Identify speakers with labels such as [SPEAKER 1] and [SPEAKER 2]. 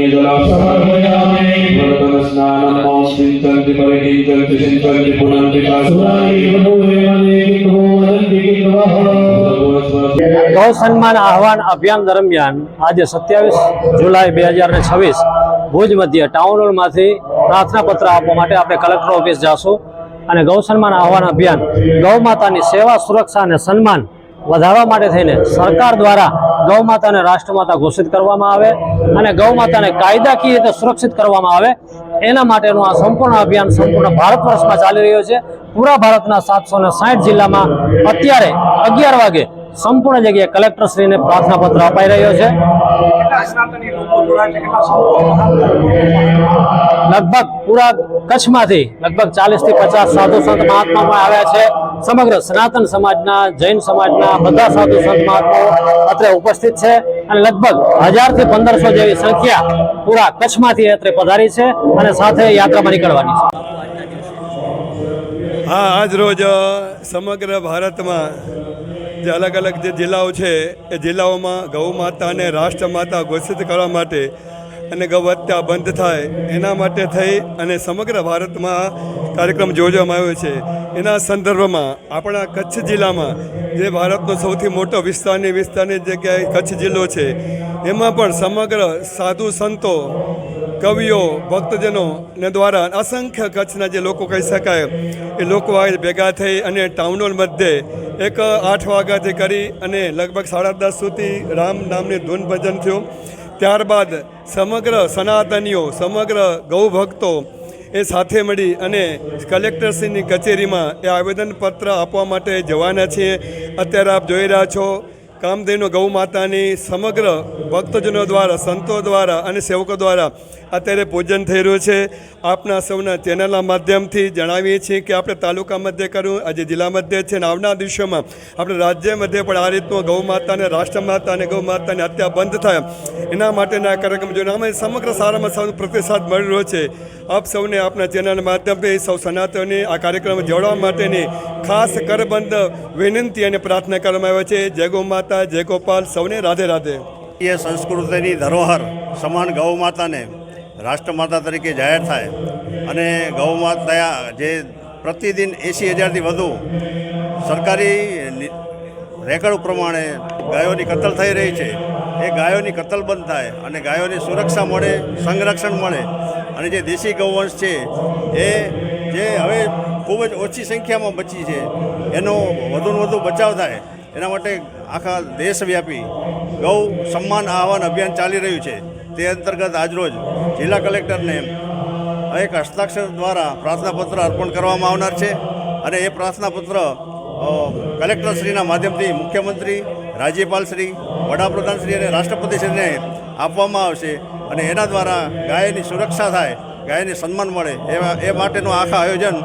[SPEAKER 1] ગૌ સન્માન આહવાન અભિયાન દરમિયાન આજે 27 જુલાઈ 2026 ભુજ મધ્ય ટાઉન હોલમાંથી પ્રાર્થના પત્ર આપવા માટે આપણે કલેક્ટર ઓફિસ જાશું અને ગૌ સન્માન આહવાન અભિયાન ગૌ માતાની સેવા, સુરક્ષા અને સન્માન વધારવા માટે થઈને સરકાર દ્વારા ગૌ માતાને રાષ્ટ્રમાતા ઘોષિત કરવામાં આવે અને ગૌ માતાને કાયદાકીય રીતે સુરક્ષિત કરવામાં આવે એના માટેનું આ સંપૂર્ણ અભિયાન સંપૂર્ણ ભારત વર્ષમાં ચાલી રહ્યો છે। પૂરા ભારતના 760 જિલ્લામાં અત્યારે 11 વાગે સંપૂર્ણ જગ્યાએ કલેક્ટરશ્રીને પ્રાર્થના પત્ર અપાઈ રહ્યો છે। લગભગ પૂરા કચ્છમાંથી લગભગ 40 થી 50 સાધુ સંત મહાત્માઓ આવ્યા છે। સમગ્ર સનાતન સમાજના, જૈન સમાજના બધા સાધુ સંત મહાત્માઓ અત્રે ઉપસ્થિત છે અને લગભગ 1000 થી 1500 જેવી સંખ્યા પૂરા કચ્છમાંથી અત્રે પધારી છે અને સાથે યાત્રામાં નીકળવાની છે।
[SPEAKER 2] હા, આજ રોજ સમગ્ર ભારતમાં જે અલગ અલગ જે જિલ્લાઓ છે એ જિલ્લાઓમાં ગૌ માતાને રાષ્ટ્રમાતા ઘોષિત કરવા માટે અને ગૌ હત્યા બંધ થાય એના માટે થઈ અને સમગ્ર ભારતમાં કાર્યક્રમ યોજવામાં આવ્યો છે। એના સંદર્ભમાં આપણા કચ્છ જિલ્લામાં જે ભારતનો સૌથી મોટો વિસ્તારની જગ્યાએ કચ્છ જિલ્લો છે એમાં પણ સમગ્ર સાધુ સંતો, કવિઓ, ભક્તજનો ને દ્વારા અસંખ્ય કચ્છના જે લોકો કહી શકાય એ લોકો આ ભેગા થઈ અને ટાઉન હોલ મધ્યે એક 8 વાગ્યાથી કરી અને લગભગ 10:30 સુધી રામ નામની ધૂન ભજન થયું। ત્યારબાદ સમગ્ર સનાતનીઓ, સમગ્ર ગૌ ભક્તો એ સાથે મળી અને કલેક્ટરશ્રીની કચેરીમાં એ આવેદનપત્ર આપવા માટે જવાના છીએ। અત્યારે આપ જોઈ રહ્યા છો કામધેનુ ગૌ માતાની સમગ્ર ભક્તજનો દ્વારા, સંતો દ્વારા અને સેવકો દ્વારા અત્યારે પૂજન થઈ રહ્યું છે। આપના સૌના ચેનલના માધ્યમથી જણાવીએ છીએ કે આપણે તાલુકા મધ્યે કર્યું, આજે જિલ્લા મધ્યે છે અને આવનાર દિવસોમાં આપણે રાજ્ય મધ્યે પણ આ રીતનું ગૌ માતાને રાષ્ટ્રમાતા અને ગૌ માતાની હત્યા બંધ થાય એના માટેના કાર્યક્રમ જોઈને અમે સમગ્ર સારામાં સારો પ્રતિસાદ મળી રહ્યો છે। આપ સૌને આપના ચેનલના માધ્યમથી સૌ સનાતનોની આ કાર્યક્રમ જોડવા માટેની ખાસ કરબંધ વિનંતી અને પ્રાર્થના કરવામાં આવે છે। જય ગૌ માતા, જય ગોપાલ, સૌને રાધે રાધે।
[SPEAKER 3] એ સંસ્કૃતિની ધરોહર સમાન ગૌ માતાને રાષ્ટ્રમાતા તરીકે જાહેર થાય અને ગૌ માતા જે પ્રતિદિન 80,000થી વધુ સરકારી રેકર્ડ પ્રમાણે ગાયોની કતલ થઈ રહી છે એ ગાયોની કતલ બંધ થાય અને ગાયોની સુરક્ષા મળે, સંરક્ષણ મળે અને જે દેશી ગૌવંશ છે એ જે હવે ખૂબ જ ઓછી સંખ્યામાં બચી છે એનો વધુને વધુ બચાવ થાય એના માટે આખા દેશવ્યાપી ગૌ સન્માન આહવાન અભિયાન ચાલી રહ્યું છે। તે અંતર્ગત આજરોજ જિલ્લા કલેક્ટરને એક હસ્તાક્ષર દ્વારા પ્રાર્થનાપત્ર અર્પણ કરવામાં આવનાર છે અને એ પ્રાર્થનાપત્ર કલેક્ટરશ્રીના માધ્યમથી મુખ્યમંત્રી, રાજ્યપાલશ્રી, વડાપ્રધાનશ્રી અને રાષ્ટ્રપતિશ્રીને આપવામાં આવશે અને એના દ્વારા ગાયની સુરક્ષા થાય, ગાયને સન્માન મળે એ માટેનું આખા આયોજન